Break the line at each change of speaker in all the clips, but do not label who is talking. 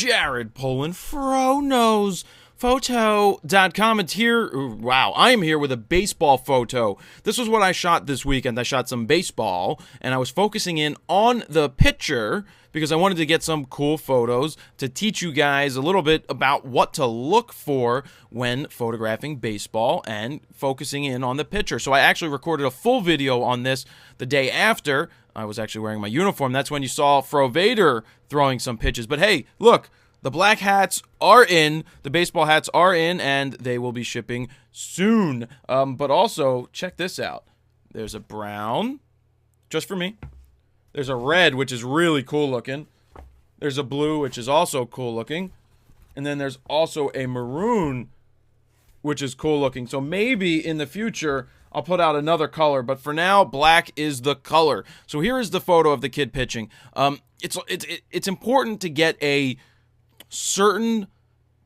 Jared Poland, Photo.com. It's here. Wow, I am here with a baseball photo. This was what I shot this weekend. I shot some baseball, and I was focusing in on the pitcher because I wanted to get some cool photos to teach you guys a little bit about what to look for when photographing baseball and focusing in on the pitcher. So I actually recorded a full video on this the day after. I was actually wearing my uniform. That's when you saw Fro Vader throwing some pitches. But hey, look, the black hats are in, the baseball hats are in, and they will be shipping soon. But also, check this out. There's a brown, just for me. There's a red, which is really cool looking. There's a blue, which is also cool looking. And then there's also a maroon, which is cool looking. So maybe in the future, I'll put out another color. But for now, black is the color. So here is the photo of the kid pitching. It's important to get a certain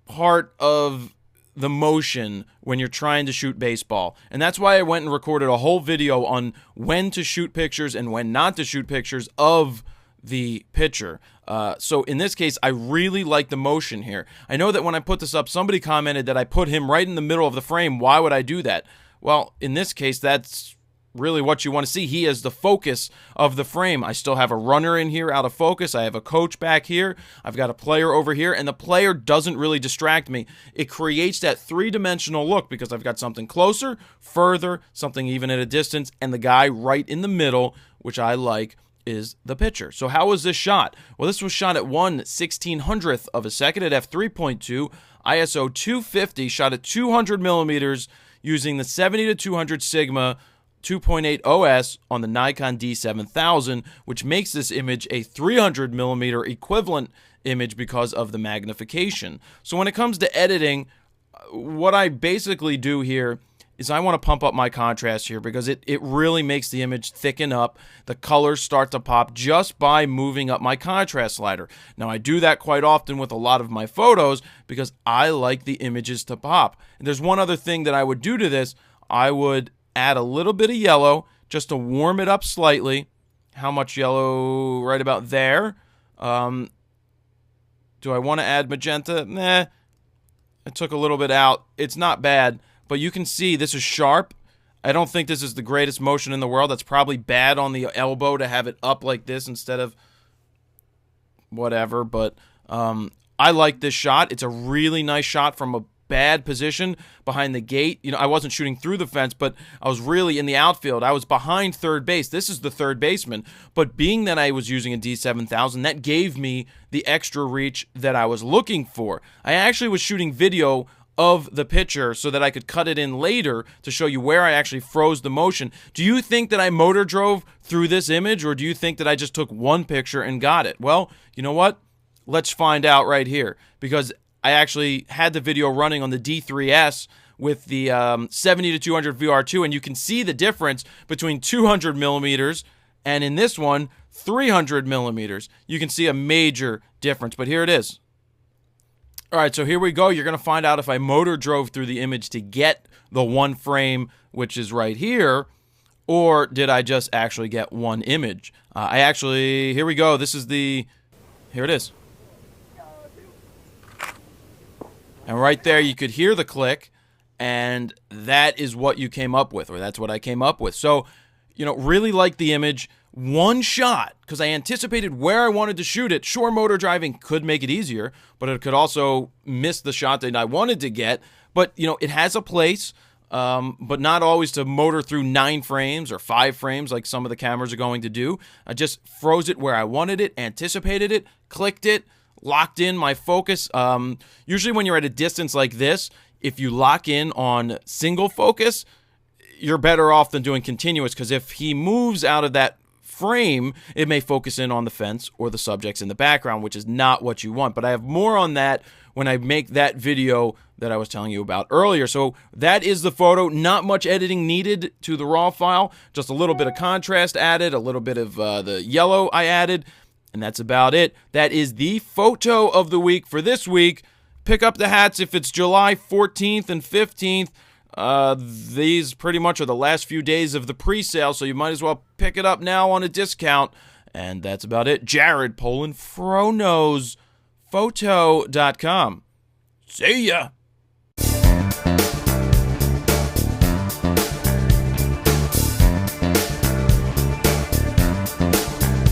part of the motion when you're trying to shoot baseball. And that's why I went and recorded a whole video on when to shoot pictures and when not to shoot pictures of the pitcher. So in this case, I really like the motion here. I know that when I put this up, somebody commented that I put him right in the middle of the frame. Why would I do that? Well, in this case, that's really what you want to see. He is the focus of the frame. I still have a runner in here out of focus. I have a coach back here. I've got a player over here, and the player doesn't really distract me. It creates that three-dimensional look because I've got something closer, further, something even at a distance, and the guy right in the middle, which I like, is the pitcher. So how was this shot? Well, this was shot at 1/1600th of a second at f3.2, ISO 250, shot at 200 millimeters using the 70-200 Sigma 2.8 OS on the Nikon D7000, which makes this image a 300 millimeter equivalent image because of the magnification. So when it comes to editing, what I basically do here is I want to pump up my contrast here because it really makes the image thicken up. The colors start to pop just by moving up my contrast slider. Now, I do that quite often with a lot of my photos because I like the images to pop. And there's one other thing that I would do to this. I would add a little bit of yellow just to warm it up slightly. How much yellow? Right about there. Do I want to add magenta? Nah. I took a little bit out. It's not bad, but you can see this is sharp. I don't think this is the greatest motion in the world. That's probably bad on the elbow to have it up like this instead of whatever, but I like this shot. It's a really nice shot from a bad position behind the gate. You know, I wasn't shooting through the fence, but I was really in the outfield. I was behind third base. This is the third baseman. But being that I was using a D7000, that gave me the extra reach that I was looking for. I actually was shooting video of the pitcher so that I could cut it in later to show you where I actually froze the motion. Do you think that I motor drove through this image, or do you think that I just took one picture and got it? Well, you know what? Let's find out right here, because I actually had the video running on the D3S with the 70-200 VR2, and you can see the difference between 200 millimeters and in this one, 300 millimeters. You can see a major difference, but here it is. All right, so here we go. You're going to find out if I motor drove through the image to get the one frame, which is right here, or did I just actually get one image? Here we go. Here it is. And right there, you could hear the click, and that is what you came up with, or that's what I came up with. So, you know, really like the image. One shot, because I anticipated where I wanted to shoot it. Sure, motor driving could make it easier, but it could also miss the shot that I wanted to get. But, you know, it has a place, but not always to motor through 9 frames or 5 frames like some of the cameras are going to do. I just froze it where I wanted it, anticipated it, clicked it, locked in my focus. Usually when you're at a distance like this, if you lock in on single focus, you're better off than doing continuous, because if he moves out of that frame, it may focus in on the fence or the subjects in the background, which is not what you want. But I have more on that when I make that video that I was telling you about earlier. So that is the photo. Not much editing needed to the raw file. Just a little bit of contrast added, a little bit of the yellow I added, and that's about it. That is the photo of the week for this week. Pick up the hats if it's July 14th and 15th. These pretty much are the last few days of the pre-sale, so you might as well pick it up now on a discount. And that's about it. Jared Poland, Fro knows photo.com. See ya!